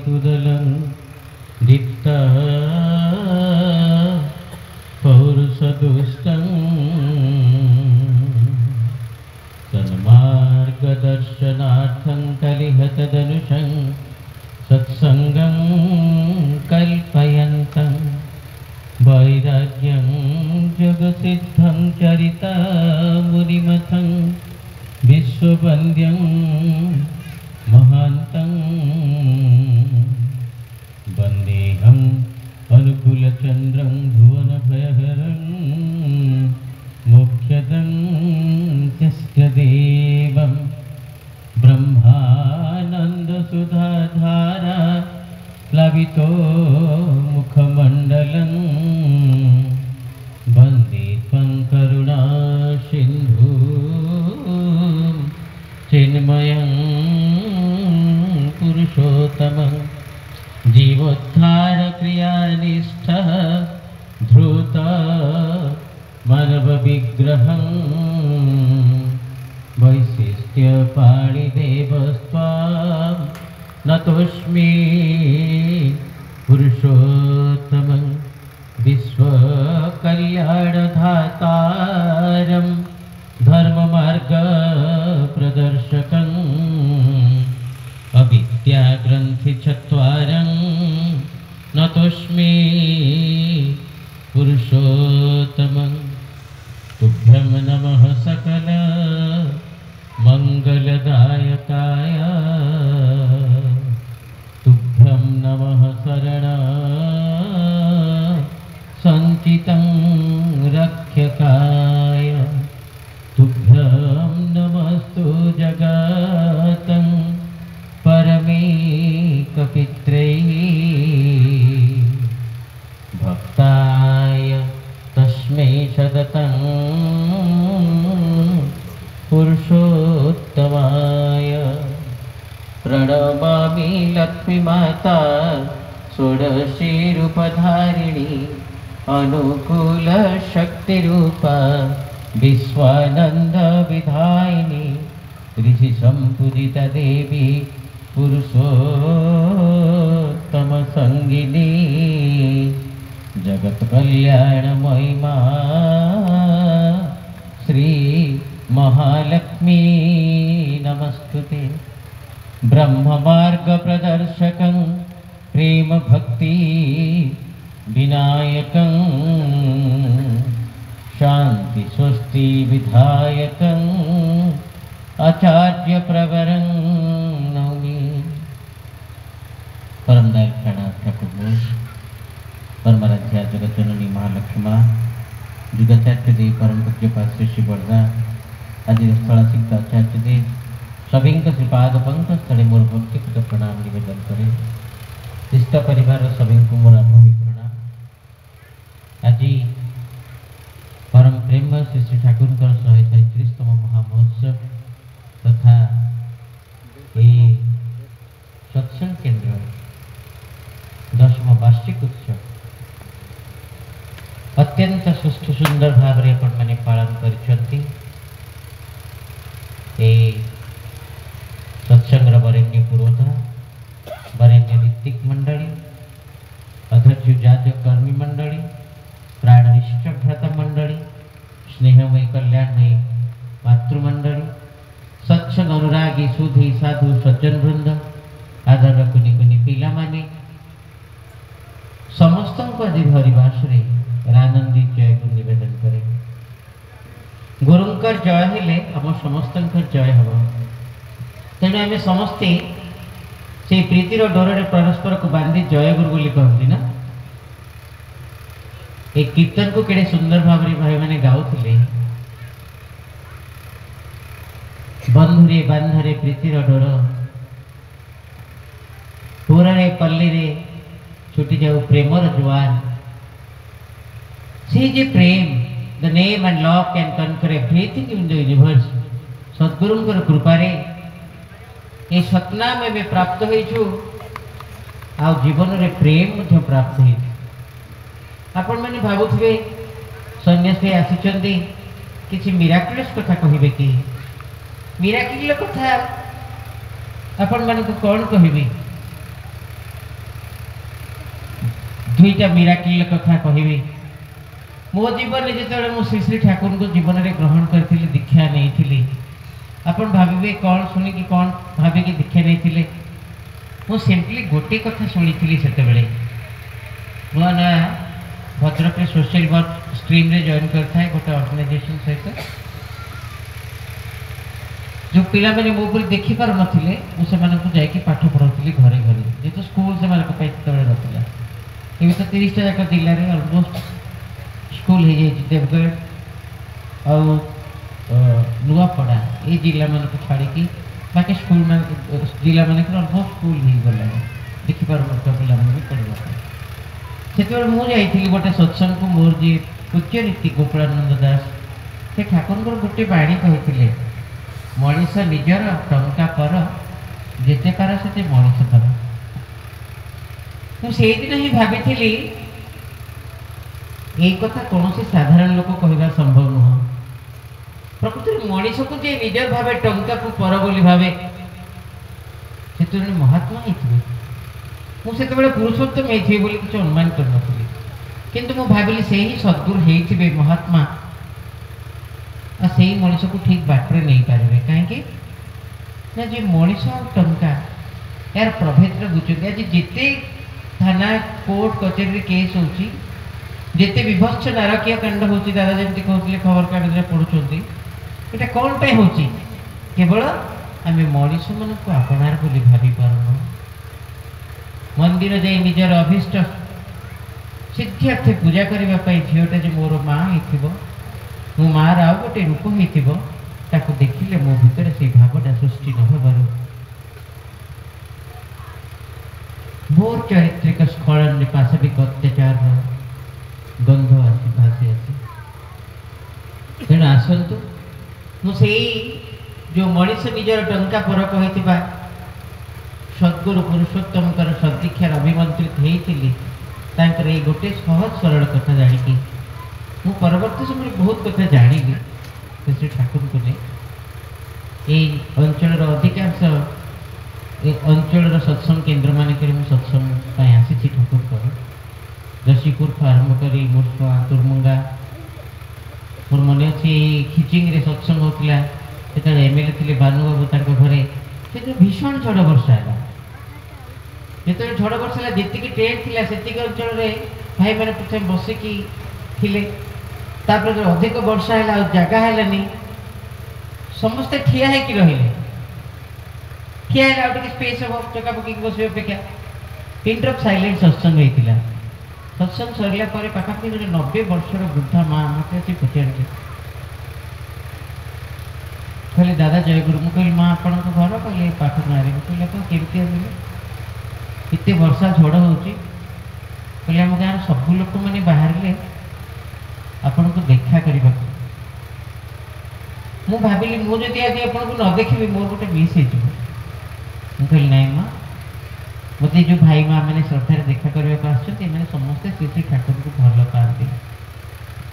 कुदलं दीप्ता पौरुषदुष्टं सन्मार्गदर्शनार्थं कलिहतदनुषं सत्संगं कल्पयन्तं वैराग्यं जगसिद्धं चरितामुनिमथं विश्ववन्द्यं महान्तं वन्देऽहम् अनुकूलचन्द्रं भुवनभयहरं मोक्षदं त्यस्यदेवं ब्रह्मानन्दसुधाधारा प्लवितो मुखमण्डलं वन्दे त्वं करुणासिन्धुं चिन्मयं पुरुषोत्तमं जीवोद्धार क्रियानिष्ठः धृत मानवविग्रहं वैशिष्ट्यपाणिदेवस्त्वां नतोऽस्मि पुरुषोत्तमं विश्वकल्याणधातारं धर्ममार्गप्रदर्शकम् अविद्याग्रन्थिचत्वारं नतोऽस्मि पुरुषोत्तमं तुभ्यं नमः सकल मंगलदायकाय तुभ्यं नमः शरण सञ्चितं रक्षकाय तुभ्यं नमस्तु जगतं परमेकपित्रे भक्ताय तस्मै सततं पुरुषोत्तमाय प्रणमामि लक्ष्मीमाता षोडशीरूपधारिणी अनुकूलशक्तिरूपा विश्वानन्दविधायिनी ऋषिसम्पूजिता देवी पुरुषोत्तमसंगिनी जगत्कल्याणमयी मा श्री महालक्ष्मी नमस्तुते। ब्रह्ममार्गप्रदर्शकं प्रेमभक्ति विनायकं शान्ति स्वस्ति विधायकं आचार्यप्रवरं नौमि। परम दयाळु ठाकुर परमाराध्या जगज्जननी महालक्ष्मा जुगाचार्य देव परम पूज्यपाद श्री श्री बरदा आदि स्थलासिक्त आचार्य देव सभी श्रीपाद पंक स्थले मोर भक्तिकृत प्रणाम निवेदन करे। तिस्ता परिवार सभी को मोर भूमि प्रणाम। आज परम प्रेम श्री श्री ठाकुर 133तम महामहोत्सव तथा सत्संग केन्द्र 10म वार्षिक उत्सव अत्यंत सुष्ठु सुंदर भाव मैंने पालन करिसेंती। सत्संग वरेण्य पुरोधा वरेण्य ऋत्विक मंडली अध्यक्ष जाजक कर्मी मंडली प्राणनिष्ठ भ्रत मंडली स्नेहमयी कल्याणमयी मातृमंडली सत्संग अनुरागी सुधी साधु सज्जन वृंद आदर कुनि कुनि पिला माने समस्त को आज हरिवास आनंदी जय को निवेदन करे। गुरुंकर जय हेले आम समस्त जय हम तेणु आम समस्ते से प्रीतिर डोर परस्पर को बांधी जय गुरु बोली कहती ना। एक कीर्तन को केड़े सुंदर भाव भाई मैंने गाउले बंधुरे बांधरे प्रीतिर डोर पूरे पल्ली रे छुटी जाऊ प्रेमर जुआर से जे प्रेम the name and love can conquer everything in the universe सद्गुरुंकर कृपा रे ए सतनाम में प्राप्त होइछु आ जीवन रे प्रेम मध्य प्राप्त होइछु। आपण माने भाबुथिबे सन्यासी आसीचंदी किछि मिराकुलस कथा कहिबे कि मिराकुलस कथा आपण माने को कोन कहिबे दुईटा मिराकिल कथा कहबी। मो जीवन जिते मु श्री श्री ठाकुर को जीवन में ग्रहण करी दीक्षा नहीं आपण भावे कौन शुणिकी कौन भाविकी दीक्षा नहीं मु सिंपली गोटे कथा शुणी से मो ना भद्रक सोशल वर्क स्ट्रीम रे जॉइन करता गोटे ऑर्गेनाइजेशन सहित जो पिला मैंने मो पर देखी पार नथिले मुझे जाकि पाठ पढ़ाऊली घरे घरे जेहेतु स्कूल से नाला ये तो 30 जाक जिले में अलमोस्ट स्कूल हो जाए देवगढ़ और नुआपड़ा ये जिला मान को छाड़ी बाकी स्कूल मान जिला मान अलमोस्ट स्कूल हो गला देखिपार पिला भी पढ़ा से मुझे गोटे सत्संग को मोर जी पूज्य रीति गोपालानंद दास से ठाकुर गोटे बाणी कहते मनीष निजर टंका कर जेते पार से मनीष कर मुझे दिन ही भावी यही कथा कौन से साधारण लोक कहवा संभव नुह प्रकृति मनीष को जे निजर भावे टंका को पर बोली भावे से महात्मा ही मुझे पुरुषोत्तम होती बोली किसी अनुमान कर नी किंतु मु भाविली से ही सद्गुरु होते महात्मा से ही मनीष को ठीक बाटे नहीं पारे कहीं ना जो मनीष और टंका यार प्रभेद बुझे आज जिते थाना कोर्ट कचेरी केस होती जिते विभत्स नारकीय कांड हो दादा जमी कहते खबर कागज पढ़ुं यहाँ कौन पे हो केवल आम मनीष मन को आपणार बोली भावी पारन मंदिर जाई निजर अभीष्ट सिद्धार्थ पूजा करने झीटा जो मोर माँ हो मो मार आउ गोटे रूप होता देखिले मो भितर से भावना सृष्टि न होबार मोर चारित्रिक स्खलन पाशविक अत्याचार गंध आसी भासी आसी तेणु आसतु मुझे जो मनीष निजर टंका पर कहता सद्गुरु पुरुषोत्तम सदीक्षार अभिमंत्रित होती ये गोटे सहज सरल कथा जाणी मु परवर्त समय बहुत कथा जानी श्री ठाकुर को नहीं अंचल अधिकांश अंचल सत्संग केन्द्र मानक सत्संग आसी ठाकुर पर जशीपुर आरंभ कर मुर्सुआ तुरमुंगा मोर मन अच्छे खिचिंग सत्संग होता जो एमएलए थे भानुबाबू घरे से भीषण झड़ वर्षा है जो झड़ वर्षा है जी ट्रेन थी से अंचल भाई मैंने प्रथम बसिकी थे तापर जो अधिक वर्षा है जगह है समस्ते ठिया होकि रही ठिया है स्पेस हम चकापकी बस अपेक्षा पिन ड्रप साइलेंट सत्संग होता सत्संग सरला पाखापाखि गोटे 90 वर्षर वृद्धा माँ मत आसी पचारे कहले दादा जयगुरु मुझे कहली माँ आपण घर कहले पाठ गाँव में कहले केमती आसे इतने वर्षा झड़ हो आम गाँव सब लोक मैंने बाहर आपण को देखा करने मु भाविली मुझे आज आपन को न देखी मोर गोटे मिस हो कहली नाई माँ मत जो भाई माँ मैंने श्रद्धा देखा करने मैंने समस्ते श्री श्री ठाकुर को भल पाती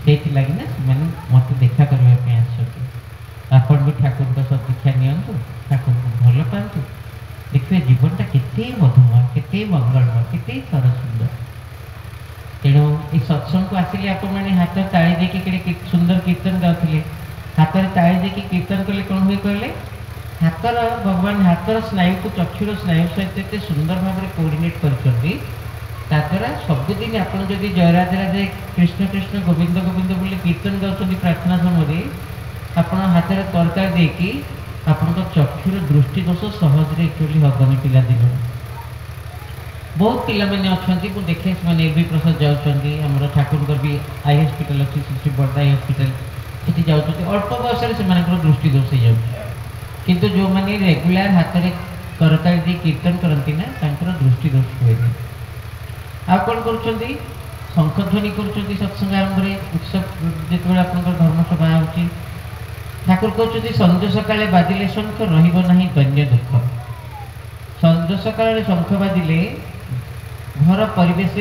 से लगी ना मैंने मत देखा करने आपण भी ठाकुर का सब दीक्षा नियंतु ठाकुर को भल पातु देखिए जीवनटा केते मधुमय केते मंगलमय केते सरस सुंदर तेणु ये सत्संग को आसिले आपण मैंने हाथ ताली देखिए सुंदर कीर्तन गाँव हाथ में ताली देखिए कीर्तन कले कौन हुए कहले हाथर भगवान हाथर स्नायु को चक्षुर स्नायु सहित एत सुंदर भाव में कोअर्डिनेट कर सबुदिन आपड़ जब जय राधे राधे कृष्ण कृष्ण गोविंद गोविंद बोले कीर्तन गाँव प्रार्थना समय आप हाथ में तरकार देकी आपण चक्षुर दृष्टि दोष सहज एक्चुअली हबनी पिला दिन बहुत पिला मैंने अच्छा मुझे देखे मैंने एल बी प्रसाद जाऊँच ठाकुर भी आई हस्पिटाल अच्छी श्री बड़ा आई हस्पिटाल से जाऊँच अल्प बयस से दृष्टि दोष हो किंतु जो मैंने रेगुलर हाथ में करताल दी कीर्तन करती ना दृष्टि दोष हुए आ कौन कर शंखध्वनि कर सत्संग आरंभ उत्सव जो आप धर्मसभा हो ठाकुर कहते संज सकाले बाजिले शंख रहा दैन्य दुख संज सकाल शंख बाजिले घर परिवेश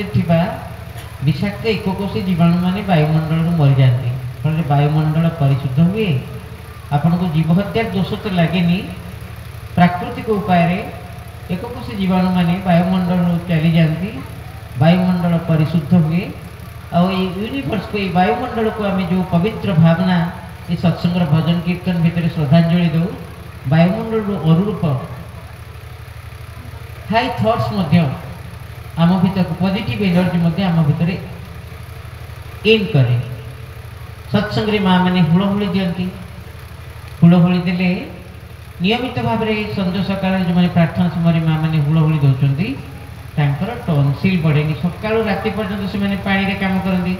विषाक्त एककोशी जीवाणु मैंने वायुमंडल मरी जाती फल वायुमंडल परिशुद्ध हुए आपण को जीव हत्या दोष तो लगे प्राकृतिक उपाय एककोशी जीवाणु मैंने वायुमंडल चली जाती वायुमंडल परिशुद्ध हुए और ये यूनिवर्स को ये वायुमंडल को आम जो पवित्र भावना ये सत्संग भजन कीर्तन भितर श्रद्धांजलि दो वायुमंडल अनुरूप हाई थॉट्स आम भीतर पॉजिटिव एनर्जी आम भीतर इन करे सत्संग माँ मैंने हुड़हुड़ी दिखती हुड़हुड़ी देले नियमित भाव में संज सकाल जो मैंने प्रार्थना समय माँ मैंने हुड़हुड़ी दौरान टनसिल बढ़ेनि सका राति पर्यटन से पानी कम करती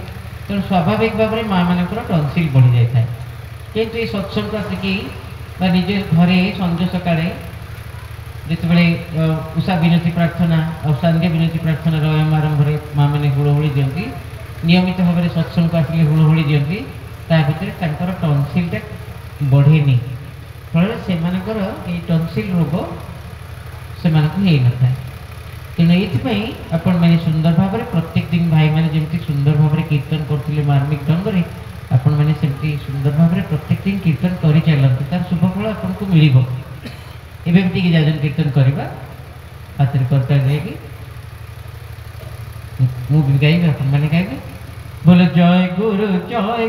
तेणु स्वाभाविक भाव में माँ मान टनसिल बढ़ी जाए किंतु ये सत्संग आसिकी निजे घरे संज सकाଳେ जितेबाला उषा विनती प्रार्थना और सांध्य विनती प्रार्थना रयम आरंभ माँ मैंने हुड़हुड़ी दिखती नियमित भाव में सत्संग को आसिले हुड़हुड़ी दिखती ता भर टनसिलटा बढ़ेनि फल से टनसिल रोग से न था तेणु ये आपण मैंने सुंदर भाव में प्रत्येक दिन भाई मैंने जमी सुंदर भाव में कीर्तन करते मार्मिक ढंग से आपण मैंने सेमती सुंदर भाव में प्रत्येक दिन कीर्तन कर चलते तार शुभफल आपको मिल एवं जाजन कीर्तन करवा हाथ में करता जाएगी मुझे गाइबे अपन मैंने गाइबे बोलो जय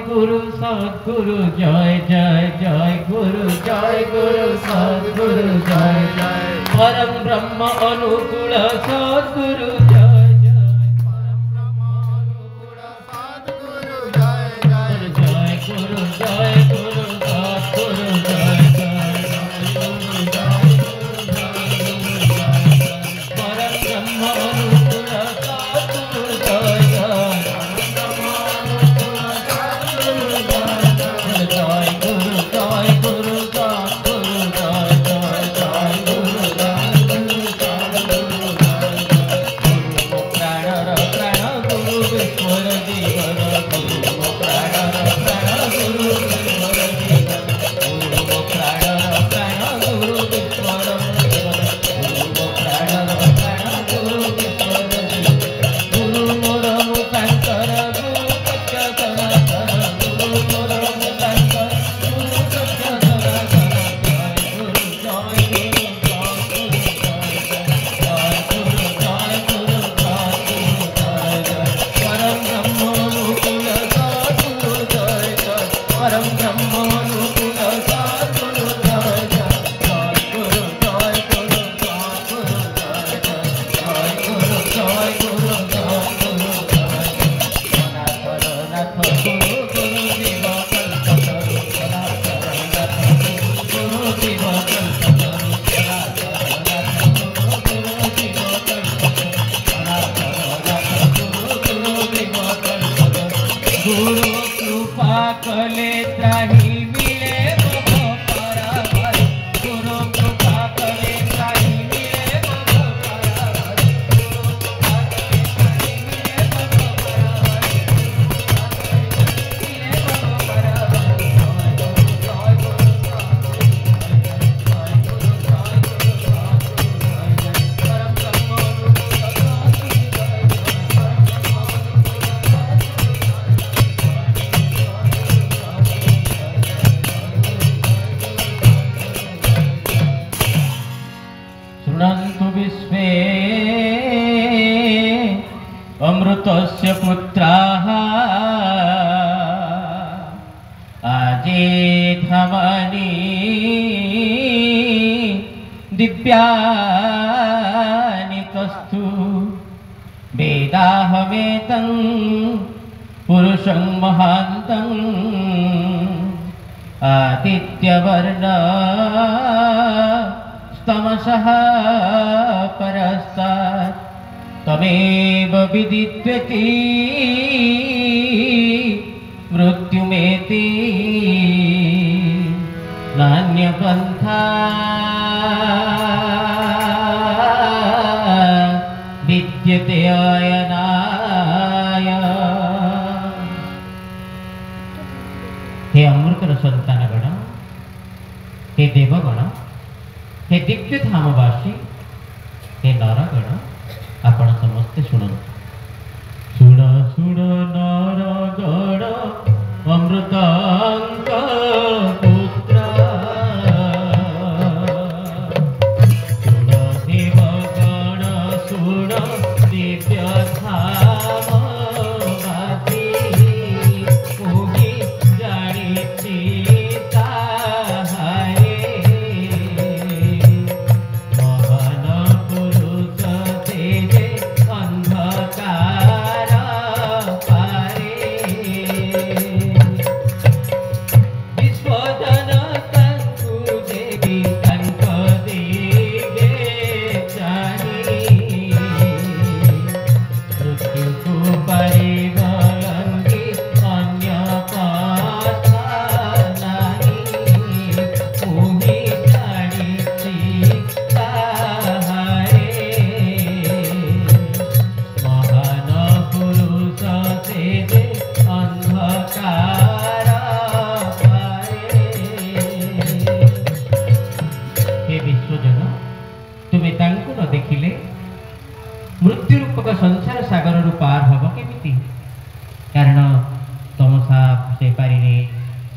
गुरु सद्गुरु जय जय जय गुरु सद्गुरु जय जय परम ब्रह्म अनुकूल सद्गुरु जय जय परम ब्रह्म अनुकूल सद्गुरु जय जय जय गुरु सद्गुरु जय जय परम ब्रह्म अनुकूल सद्गुरु जय अमृतस्य पुत्राः आजेधमनी दिव्यानि तस्तु वेदाहमेतं पुरुषं महान्तं आदित्यवर्ण स्तमसः परस्तात् तमेव विदित्वेति मृत्युमेति नान्यपन्था विद्यते अयनाय। हे अमृतर संतानगण, हे देवगण, हे दिव्य धामवासी, हे नरगण, आपण समस्ते शुणन्तु। शुण शुण नरगण अमृतांक पुत्र, शुण देवगण शुण दिव्य विश्वजन तुम्हें तांको न देखिले मृत्यु रूपक संसार सागर रु पार हम केमिति कारण तुम साप से पारि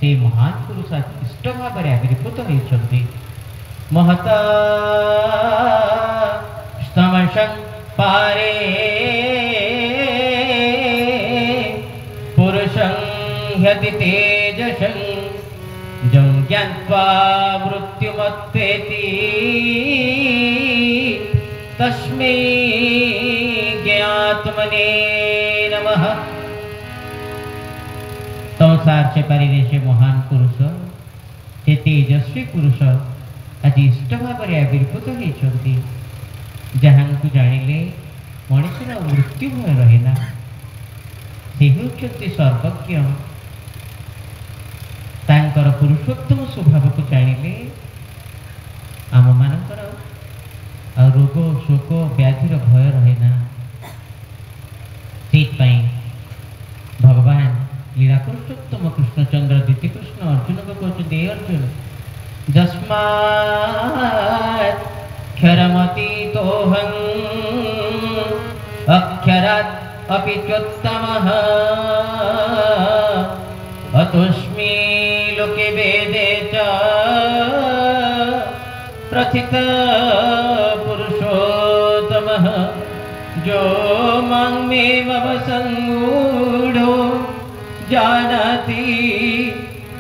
से महान पुरुष इष्ट भाव में आविर्भूत होती महता स्तमशं पारे पुरुषं ह्यति तेजसं जं ज्ञात्वा मृत्युमत्पेति तस्मै ज्ञात्मने नमः। संसार से पारि से महान पुरुष से तेजस्वी पुरुष आज इष्ट भाव में आविर्भूत होती जहाँ को जानिले मनुष्यर मृत्यु भय रहेना से होती सर्वज्ञ तांकर पुरुषोत्तम स्वभाव को जानिले आम मानकर रोग शोक व्याधिर भय रहेना से भगवान लीला पुरुषोत्तम कृष्णचंद्र द्वितीय कृष्ण अर्जुन को कहते अर्जुन जस्मात् क्षरमतीतोऽहम् अक्षरात् अपि चोत्तमः अतोऽस्मि लोके वेदे च प्रथितः पुरुषोत्तमः जो मां मेव संगूढो जानाति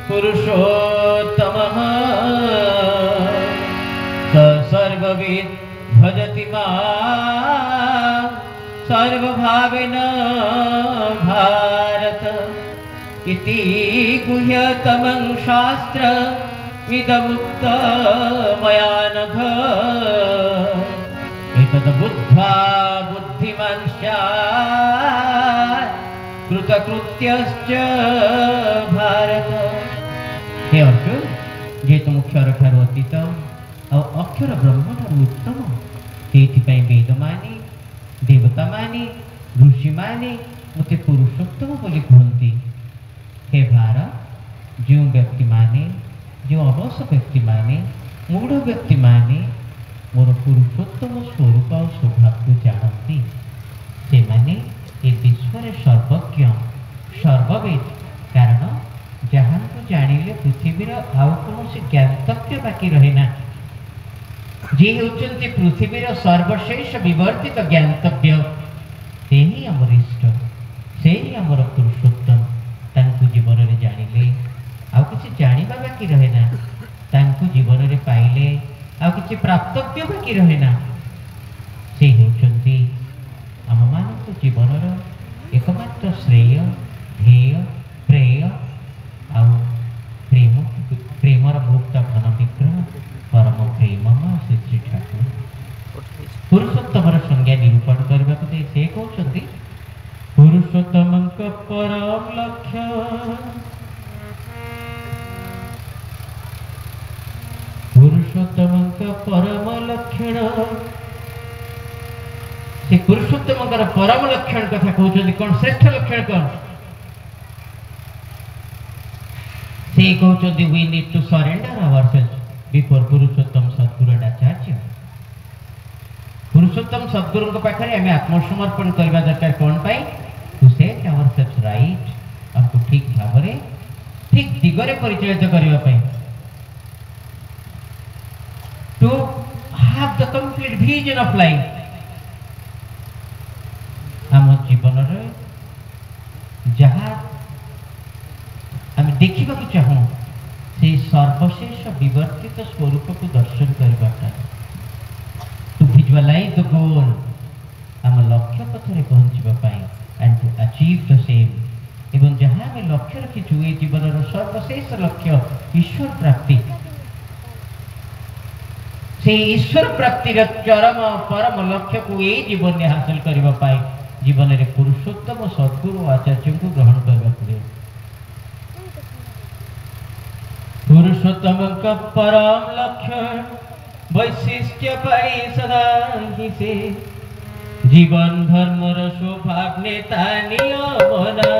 पुरुषोत्तमः स सर्वविद् भजति मां सर्वभावेन भारत इति गुह्यतमं शास्त्रमिदमुक्तं मया नघ एतद् बुद्ध्वा बुद्धिमान् स्यात् कृतकृत्यश्च भारत। हे अर्जुन जेहेतु अक्षर ठारू अतीत अक्षर ब्रह्म ठारू उत्तम से वेद मानी देवता मानी ऋषि मानी मते पुरुषोत्तम बोली कहती। हे भारत जो व्यक्ति माने जो अलस व्यक्ति माने मूढ़ व्यक्ति माने मोर पुरुषोत्तम स्वरूप और स्वभाव को जानती से माने ए विश्व सर्वज्ञ सर्ववेद कारण जहाँ को जानिले पृथ्वीर आउ कौन ज्ञातव्य बाकी रहेना जी होती पृथ्वीर सर्वशेष विवर्तित ज्ञातव्य से ही आमर इष्ट से ही आमर पुरुषोत्तम तांकु जीवन में जानिले आउ किसी जानिबा बाकी रहेना तांकु जीवन में पाइले आउ किसी प्राप्तव्य बाकी रहेना से होती आम मानक जीवन एकमात्र श्रेय ध्येय प्रेय आउ प्रेम प्रेमर भोक्ता घन विग्रह परम प्रेम श्री श्री ठाकुर पुरुषोत्तम संज्ञा निरूपण करने को से कहते पुरुषोत्तम परम लक्ष्य पुरुषोत्तम परम लक्षण से पुरुषोत्तम परम लक्षण कथा कहते कौन श्रेष्ठ लक्षण कौन से कहते we need to surrender ourselves before Purushottam Sadguru and Acharya. Purushottam Sadguru के पाखरे हमें आत्मसमर्पण करबा दरकार कौन पाई टू सेट आवरसेल्फ राइट हमको ठीक भाव में ठीक दिगरे परिचालित करबा पाई to have the complete vision of life आम जीवन जहाँ आम देखा चाहूँ से सर्वशेष विवर्तित स्वरूप को दर्शन करवाटा टू विजुअलाइज द गोल आम लक्ष्य पथरे पहुँचापी and to achieve the same एवं जहाँ आम लक्ष्य रखीचु ये जीवन सर्वशेष लक्ष्य ईश्वर प्राप्ति से ईश्वर प्राप्तिर चरम परम लक्ष्य को ये जीवन में हासिल करने जीवन में पुरुषोत्तम सद्गुरु आचार्य को ग्रहण करने पड़े। पुरुषोत्तम का परम लक्ष्य वैशिष्ट्य पाई सदा ही से जीवन धर्म स्वभाव नेता नियमना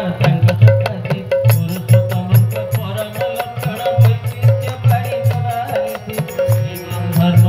पुरुषोत्तम का परम लक्षण वैशिष्ट्य पाई सदा ही से जीवन धर्म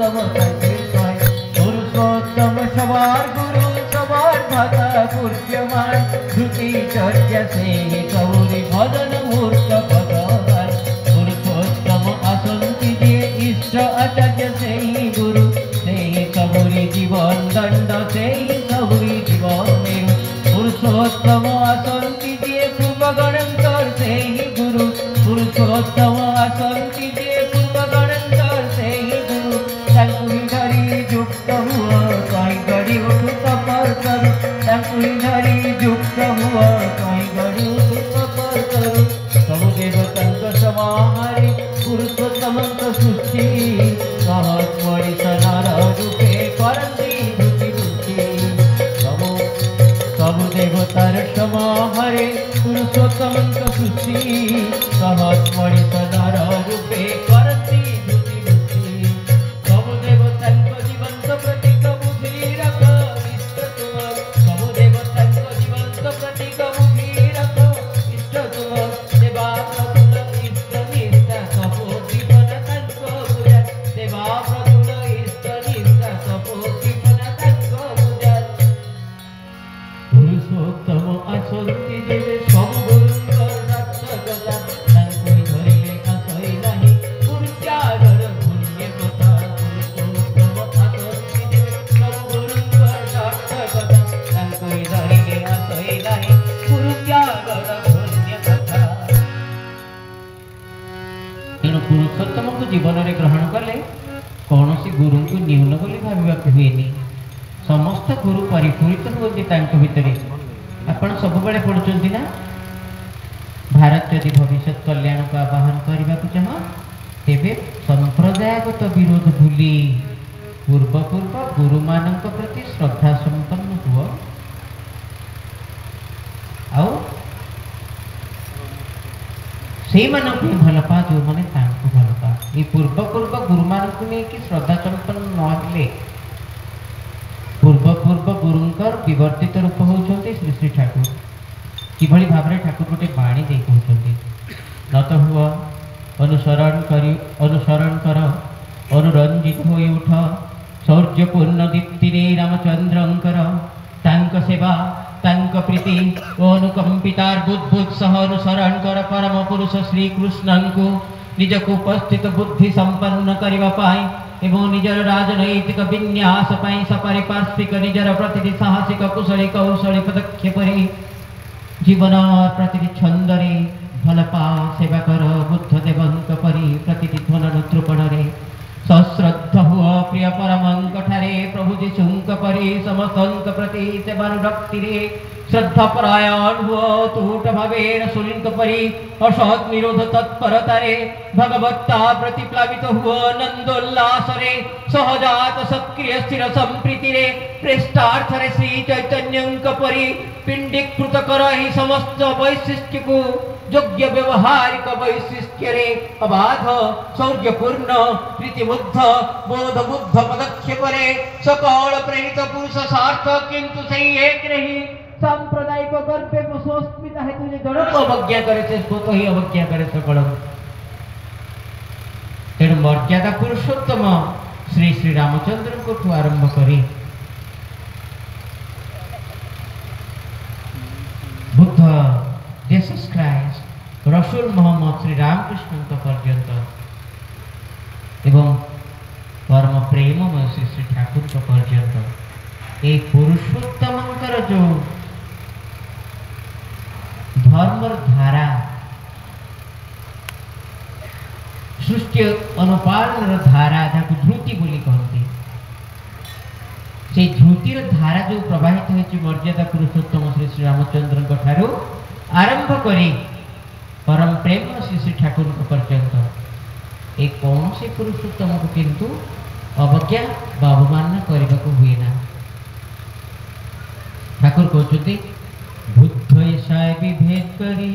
পুরুষোত্তম তাকে কয় পুরুষোত্তম সবার গুরু সবার ভাতা পূজ্যমান শ্রুতি চর্যা সেই কৌরি ভজন মূর্ত ভগবান পুরুষোত্তম আসন্তি যে ইষ্ট আচার্য সেই গুরু সেই কৌরি জীবন দণ্ড সেই কৌরি জীবন মেরু পুরুষোত্তম আসন্তি যে পূর্বগণন্তর সেই গুরু পুরুষোত্তম আসন্তি যে পূর্বগণন্তর সেই গুরু তাঙ্কুরি ধরি যুক্ত হুয়া কই গড়ি উঠু তপর করু তাঙ্কুরি ধরি যুক্ত হুয়া কই গড়ি উঠু তপর করু সব দেবতাঙ্ক সমাহারে পুরুষোত্তমঙ্ক সৃষ্টি সহজ মরিষ নর রূপে করন্তি ধুতি বুদ্ধি সব দেবতার সমাহারে পুরুষোত্তমঙ্ক সৃষ্টি সহজ মরিষ নর রূপে করন্তি ধুতি বুদ্ধি সব দেবতাঙ্ক জীবন্ত প্রতীক বুদ্ধি রাখ ইষ্ট তোমার সব দেবতাঙ্ক জীবন্ত প্রতীক বুদ্ধি রাখ ইষ্ট তোমার দেবা প্রতুল ইষ্ট নিষ্ঠা সব জীবন তাঙ্ক পূজা দেবা প্রতুল ইষ্ট নিষ্ঠা সব জীবন তাঙ্ক পূজা পুরুষোত্তম আসন্তি দেবে সব গুরুঙ্কর সার্থকতা তাঙ্কুরি ধরিলে আসই নাহি পূজ্যাগর পুণ্য কথা পুরুষোত্তম আসন্তি দেবে সব গুরুঙ্কর সার্থকতা তাঙ্কুরি ধরিলে আসই নাহি পূজ্যাগর পুণ্য কথা ତେଣୁ ପୁରୁଷୋତ୍ତମଙ୍କୁ ଜୀବନରେ ଗ୍ରହଣ କଲେ କୌଣସି ଗୁରୁଙ୍କୁ ନ୍ୟୁନ ବୋଲି ଭାବିବାକୁ ହୁଏନି ସମସ୍ତ ଗୁରୁ ପରିପୂରିତ ହୁଅନ୍ତି ତାଙ୍କ ଭିତରେ ଆପଣ ସବୁବେଳେ ପଢୁଛନ୍ତି ନା ଭାରତ ଯଦି ଭବିଷ୍ୟତ କଲ୍ୟାଣକୁ ଆବାହନ କରିବାକୁ ଚାହ ତେବେ ସମ୍ପ୍ରଦାୟଗତ ବିରୋଧ ଭୁଲି ପୂର୍ବ ଗୁରୁମାନଙ୍କ ପ୍ରତି ଶ୍ରଦ୍ଧା ସମ୍ପନ୍ନ ହୁଅ ଆଉ ସେଇମାନଙ୍କୁ ଭଲ ପାଅ ଯେଉଁମାନେ ତାଙ୍କୁ ଭଲ ପାଅ ଏ ପୂର୍ବ ଗୁରୁମାନଙ୍କୁ ନେଇକି ଶ୍ରଦ୍ଧା ସମ୍ପନ୍ନ ନହେଲେ ପୂର୍ବ ଗୁରୁଙ୍କର ବିବର୍ତ୍ତିତ ରୂପ ହେଉଛନ୍ତି ଶ୍ରୀ ଶ୍ରୀ ଠାକୁର କିଭଳି ଭାବରେ ଠାକୁର ଗୋଟେ ବାଣୀ ଦେଇ କହୁଛନ୍ତି নত ହୁଅ ଅନୁସରଣ କର ଅନୁରଞ୍ଜିତ ହୋଇ ଉଠ ଶୌର୍ଯ୍ୟପୂର୍ଣ୍ଣ ଦୀପ୍ତିରେ ରାମଚନ୍ଦ୍ରଙ୍କର ତାଙ୍କ ସେବା ତାଙ୍କ ପ୍ରୀତି ଓ ଅନୁକମ୍ପିତାର୍ବୁଦ୍ବୁଦ ସହ ଅନୁସରଣ କର ପରମ ପୁରୁଷ ଶ୍ରୀକୃଷ୍ଣଙ୍କୁ ନିଜକୁ ଉପସ୍ଥିତ ବୁଦ୍ଧି ସମ୍ପନ୍ନ କରିବା ପାଇଁ ଏବଂ ନିଜର ରାଜନୈତିକ ବିନ୍ୟାସ ପାଇଁ ସପାରିପାର୍ଶ୍ୱିକ ନିଜର ପ୍ରତିଟି ସାହସିକ କୁଶଳୀ କୌଶଳୀ ପଦକ୍ଷେପରେ ଜୀବନ ପ୍ରତିଟି ଛନ୍ଦରେ ଭଲ ପାଅ ସେବା କର ବୁଦ୍ଧଦେବଙ୍କ ପରି ପ୍ରତିଟି ଧ୍ୱନ ନୃତୃପଣରେ ସଶ୍ରଦ୍ଧ ହୁଅ ପ୍ରିୟ ପରମଙ୍କ ଠାରେ ପ୍ରଭୁ ଯୀଶୁଙ୍କ ପରି ସମସ୍ତଙ୍କ ପ୍ରତି ସେବାନୁରକ୍ତିରେ ଶ୍ରଦ୍ଧାପରାୟଣ ହୁଅ ତୁଟ ଭାବେ ରସୁଲଙ୍କ ପରି ଅସତ୍ ନିରୋଧ ତତ୍ପରତାରେ ଭଗବତ୍ତା ପ୍ରତିପ୍ଲାବିତ ହୁଅ ନନ୍ଦୋଲ୍ଲାସରେ ସହଜାତ ସକ୍ରିୟ ସ୍ଥିର ସମ୍ପ୍ରୀତିରେ ପ୍ରେଷ୍ଟାର୍ଥରେ ଶ୍ରୀ ଚୈତନ୍ୟଙ୍କ ପରି ପିଣ୍ଡୀକୃତ କର ଏହି ସମସ୍ତ ବୈଶିଷ୍ଟ୍ୟକୁ ଯୋଗ୍ୟ ବ୍ୟବହାରିକ ବୈଶିଷ୍ଟ୍ୟରେ ଅବାଧ ଶୌର୍ଯ୍ୟପୂର୍ଣ୍ଣ ପ୍ରୀତିବୁଦ୍ଧ ବୋଧବୁଦ୍ଧ ପଦକ୍ଷେପରେ ସକଳ ପ୍ରେରିତ ପୁରୁଷ ସାର୍ଥ କିନ୍ତୁ ସେହି ଏକରେ ହିଁ ସାମ୍ପ୍ରଦାୟିକ ଗର୍ବେ ସ୍ୱସ୍ମିତା ହେତୁ ଯେ ଜଣକୁ ଅବଜ୍ଞା କରେ ସେ ସ୍ୱତଃ ହିଁ ଅବଜ୍ଞା କରେ ସକଳ ତେଣୁ ମର୍ଯ୍ୟାଦା ପୁରୁଷୋତ୍ତମ ଶ୍ରୀ ଶ୍ରୀ ରାମଚନ୍ଦ୍ରଙ୍କଠୁ ଆରମ୍ଭ କରି ବୁଦ୍ଧ Jesus Christ, रसूल मोहम्मद श्री रामकृष्ण पर्यंत एवं परम प्रेममय श्री श्री ठाकुर पर्यंत ये पुरुषोत्तम जो धर्मर धारा सृष्टि अनुपालन धारा जहाँ ध्रुति बोली कहते से ध्रुतिर धारा जो प्रवाहित होती मर्यादा पुरुषोत्तम श्री श्री रामचंद्र ठारू आरंभ करी परम प्रेम श्री श्री ठाकुर पर्यंत ए कौन से पुरुषोत्तम को किंतु अवज्ञा अवमानना करने को हुए ना ठाकुर कहते बुद्ध ईशाय विभेद करी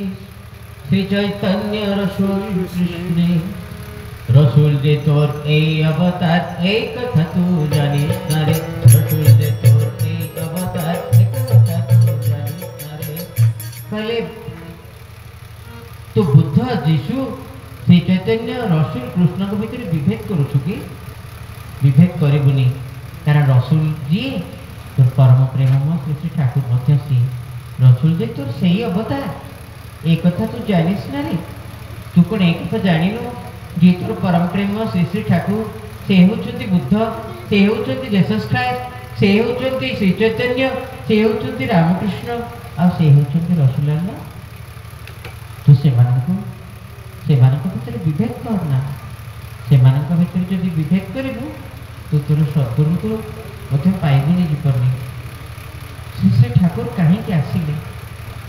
श्री चैतन्य रसूल कृष्ण रसूल दे तोर ए अवतार एक कथा तू जानी नारे रसूल दे तोर ए अवतार एक कथा तू जानी नारे कहले तो बुद्ध जीशु श्री चैतन्य रसूल कृष्ण को भीतर विभेद करूछु कि विभेद करूनी कारण रसुल जी तोर परम प्रेम श्री श्री ठाकुर मध्य सी रसुल जी तोर से ही अवतार एक कथा तू जानिस ना रे तू कौन एक कथा जानिनु जी तोर परम प्रेम श्री श्री ठाकुर से होचंती बुद्ध से होचंती जीसस क्राइस्ट से होचंती श्री चैतन्य से होचंती रामकृष्ण आ से होचंती रसुलाल तू से भितर विभेद करना से भितर जब विभेद करू तो तोर सद्गुरु को पाइबुनि जीवन श्री श्री ठाकुर कहीं आसिले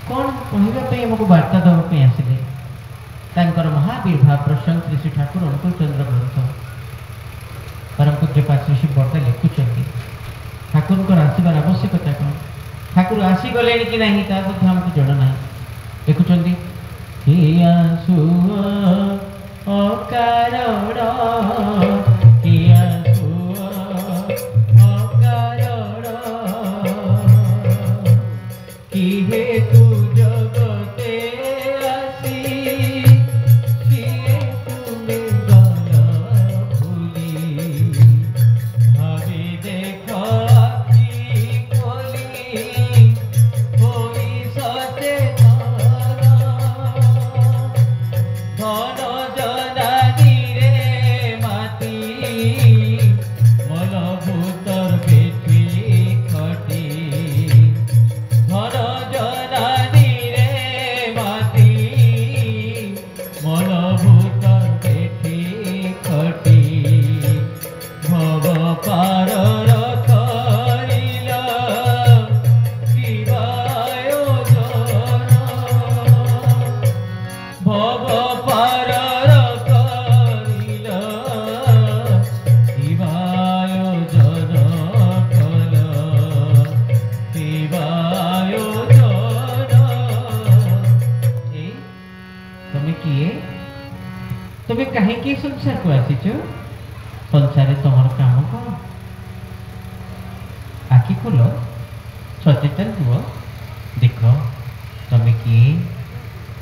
कौन कहवाई आमको वार्ता देवाई आसिले तांकर महाविर्भाव प्रसंग श्री श्री ठाकुर अनुकूल चंद्र ग्रंथ परम पूज्य श्री श्री बर्दा लिखुंट ठाकुर आसबार आवश्यकता कौन ठाकुर आसीगले कि नहीं आमको जन ना लिखुंट तुम्हें कहीं संसार को आसीच संसार तुम काम कौन आखि खोल सचेतन हुआ देख तुम्हें किए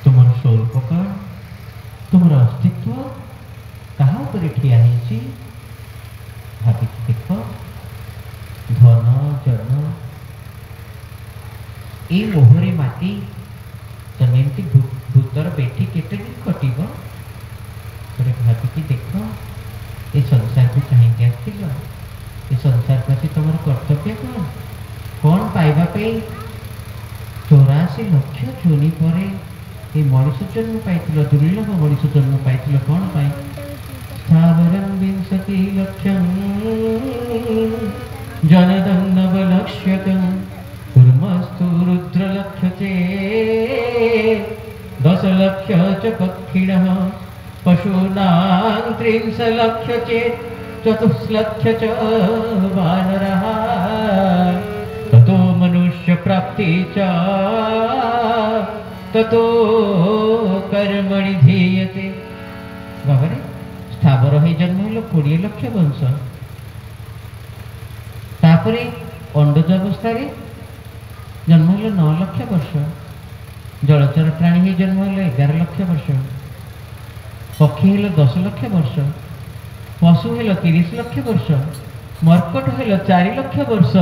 तुम स्वरूप कौन तुम अस्तित्व कहाँ ठिया भाविक देख धन जन ये मोहरे माटी तुम एमती भूतर बेठी केते दिन कटिब भाविकी देख ये संसार को कहीं आसिल ये संसार को आसी तुम कर्तव्य कौन कौन पाइबापी 84 लक्ष जोनि पर ये मनुष्य जन्म पाई दुर्लभ मनुष्य जन्म पाई कौन पाई स्थावरं 20 लक्षं जनदन्नवलक्ष्यकं कुर्मस्तु रुद्रलक्ष्यचे 10 लक्ष च पक्षिणः पशूनां 30 लक्ष चेत् 4 लक्ष च वानरः ततो मनुष्य प्राप्ति च ततो कर्मणि धीयते बाबरे स्थावर है जन्म हलो 20 लक्ष वंश तापरे अंडज अवस्था जन्म हलो 9 लक्ष वर्ष जलचर प्राणी है जन्म हलो 11 लक्ष वर्ष पक्षी हेल 10 लक्ष वर्ष पशु हेल 30 लक्ष वर्ष मर्कट हेल 4 लक्ष वर्ष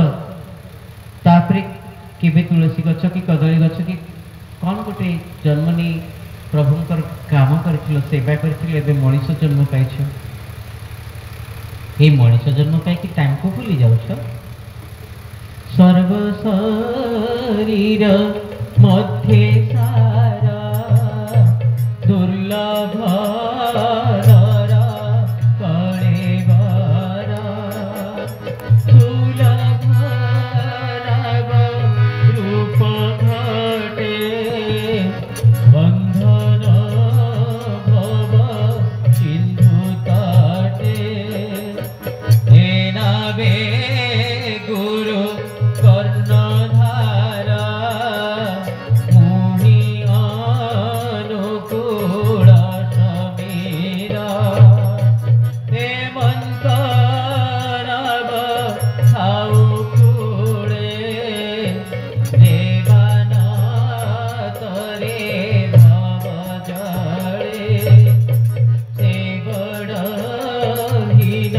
तापरे केबे तुलसी गछ कि कदली गछ कि कौन गोटे जन्म नहीं प्रभुंकर काम कर सेवा कर मनीष जन्म पाई ये मनीष जन्म पाई टाइम को भूली जाऊछ सर्व शरीर मध्य सारा दुर्लभ हीन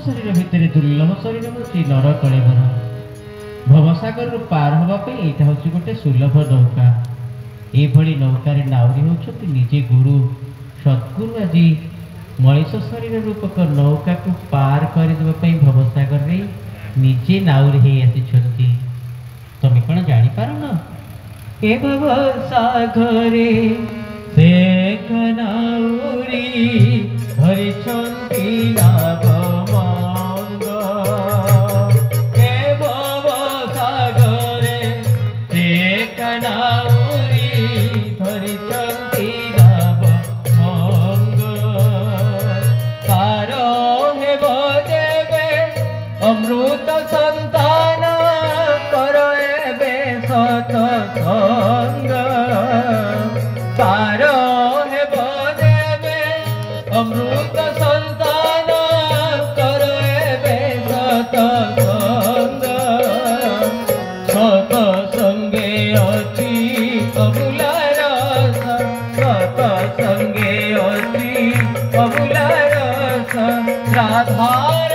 शरीर भितर दुर्लभ शरीर हूँ नर कलेवर भवसागर पार हाँपी यहाँ हूँ गोटे सुलभ नौका ये नौकार नाउरी होती निजे गुरु सद्गुरु आज मनीष शरीर रूपक नौका को पार करदे भवसागर रे निजे नाउरी ही आसी तमें कौन जापार न ए भवसागरे से नाउरी धरी नाभमंग ए भवसागरे से नाउरी धरी नाभमंग पार हेब देवे अमृत संतान कर एबे सतसंग पार हेब देवे अमृत संतान कर एबे सतसंग सतसंगे अछि अमूला रस सतसंगे अछि अमूला रस राधार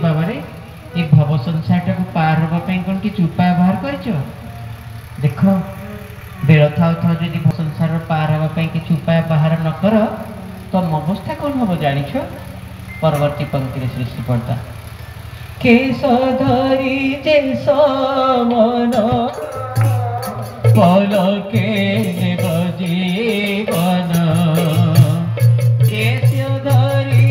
बाबा रे ये भव संसार को पार हाँपी कौन कि उपाय बाहर कर देख बेल थाउ थाउ जदि संसार पार हाँपी कि उपाय बाहर न कर तुम अवस्था कौन हम जान परवर्ती पंक्ति श्री श्री पड़ता केश धरी जे मन पल के जीवन केश धरी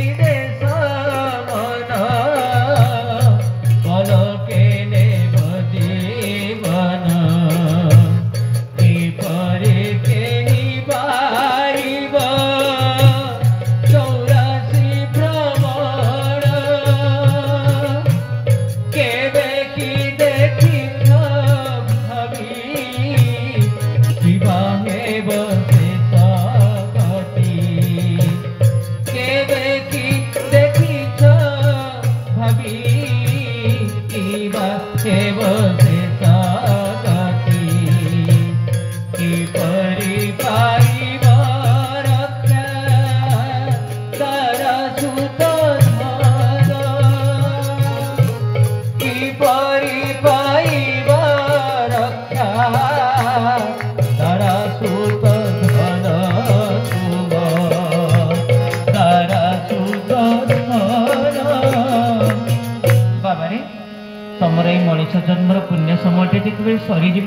मनीष जन्मर पुण्य समय जिते सरीज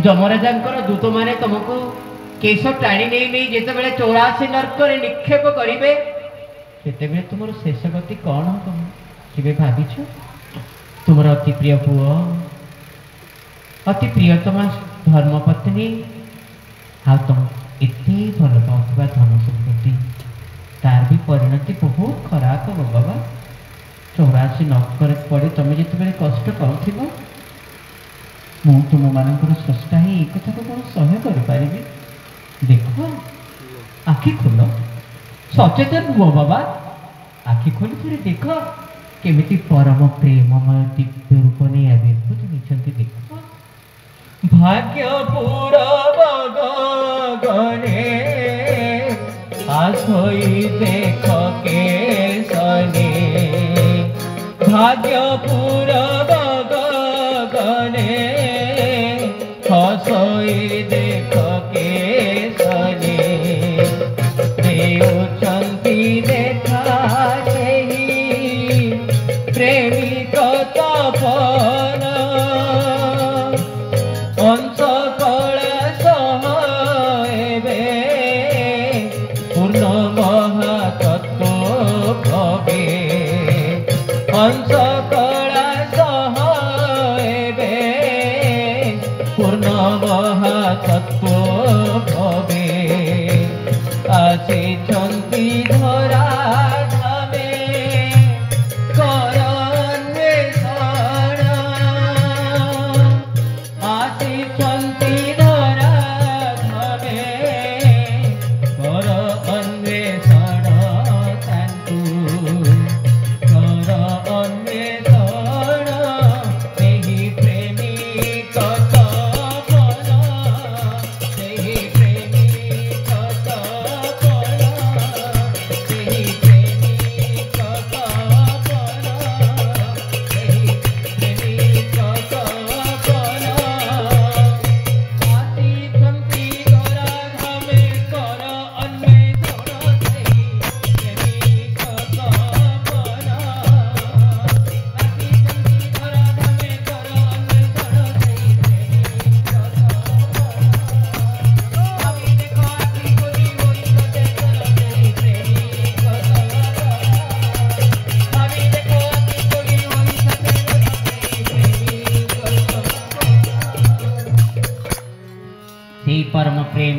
जमराजा दूत मैंने तुमको केश टाणी नहीं जिते 84 नर्क निक्षेप करेंगे से तुम शेष गति कौन तुम के भाविछ तुम अति प्रिय पुओ अति प्रियतमा धर्मपत्नी हाँ तुम एत भल पाता धन संपत्ति तार भी परिणति बहुत खराब हो बाबा 84 नक्कर पड़े तुम जिते कष्ट कर तुम मानकर स्रष्टा ही एक कथा को कौन सह्य कर देख आखि खोल सचेतन हुआ बाबा आखि खोली थोड़े देख केमिति परम प्रेममय दिव्य रूप नहीं आविर्भूत होती देख भाग्यपुर गगने आसोई देख के सने भाग्यपुर गगने हसोई देख के सने देउछंती देखा प्रेमिक तपन अंश कला सहबे पूर्ण महातत्व भवे अंश कला सहबे पूर्ण महातत्व भवे आसी धरा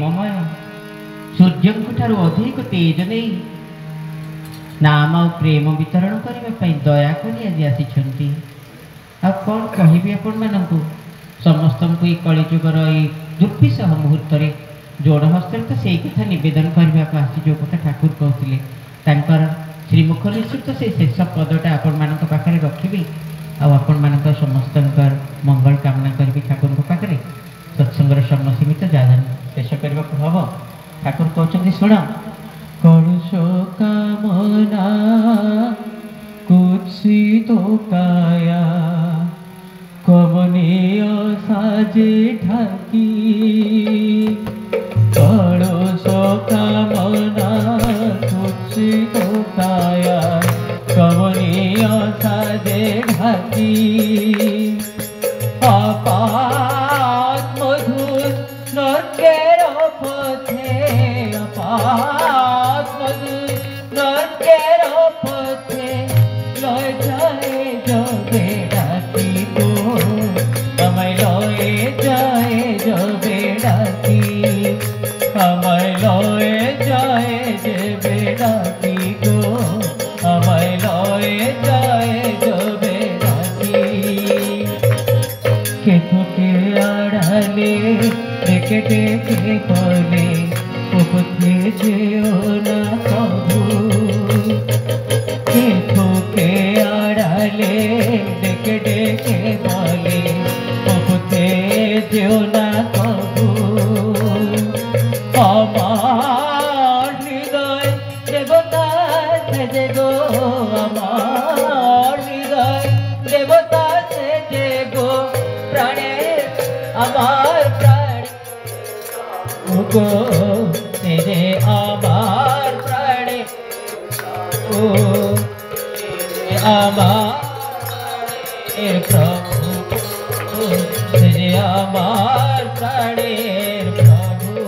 प्रेममय सूर्य ठारू अधिक तेज नहीं नाम आ प्रेम वितरण करने दयाकोरी आज आसी आ कौन कहि आपण मानू समस्त को ये कलिजुगर ये दुर्विषह मुहूर्त जोड़ हस्त तो से कथा नवेदन करने को आसी जो कथा ठाकुर कहते श्रीमुख निश्चित से शेष पदटा आपण मान पाखे रखी आपण मान समस्त मंगल कामना करी ठाकुर पाखे सत्संगर समय सीमित जहाँ शेष करने को हम ठाकुर कहते शुण कलुष कामना कुत्सित काया कमनीय साजे ढाकी कलुष कामना कुत्सित काया कमनीय साजे ढाकी अपात मधुर नरकेर पथे अपात मधुर नरकेर पथे लय जाए जो बेडाती को अमय लय जाए जो बेडाती अमय लय जाए जे बेडाती को अमय लय जाए जो बेडाती के थोके आड़ाले देखे देखे बोले उपथे जेओ ना कहू के थोके आड़ाले देखे देखे बोले उपथे जेओ ना कहू আমার হৃদয় দেবতা সেজে গো আমার হৃদয় দেবতা সেজে গো প্রাণে আমার প্রাণ গো সেজে আমার প্রাণে ও আমার প্রভু সেজে আমার প্রাণের প্রভু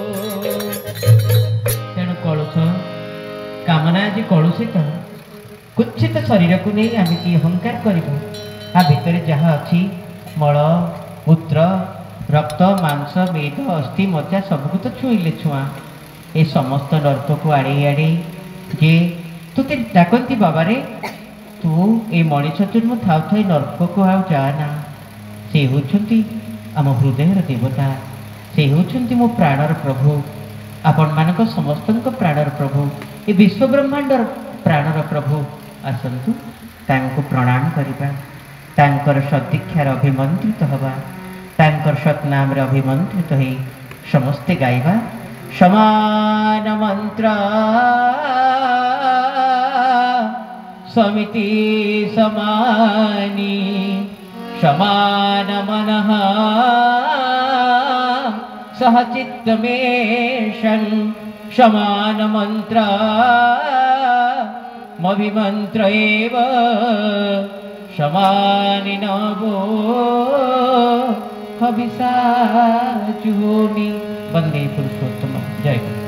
तेणु कलुष कामना आज कलुषित कुत्सित शरीर को नहीं आम कि अहंकार कर भितर जहाँ अच्छी मल मूत्र रक्त मांस मेद अस्थि मज्जा सबको तो छुईले छुआ ये समस्त नर्क को आड़े आड़े जे तु डाकती बाबा रे तू ये मनीष जन्म था था नर्क को आ जाना से होती आम हृदयर देवता से होती मो प्राणर प्रभु आपण मानक समस्त प्राणर प्रभु ये विश्व ब्रह्मांडर प्राणर प्रभु आसतु तांको प्रणाम करिबा तांकर सदीक्षार अभिमंत्रित हवा तांकर सतनाम रे अभिमंत्रित हे समस्ते गाइबा समान मंत्र समिति समानी समान मनः सहचित्तमेषं समान मंत्र मभिमंत्र एव समानि नवो हविषा जुहोमि वंदे पुरुषोत्तम जय गुरु।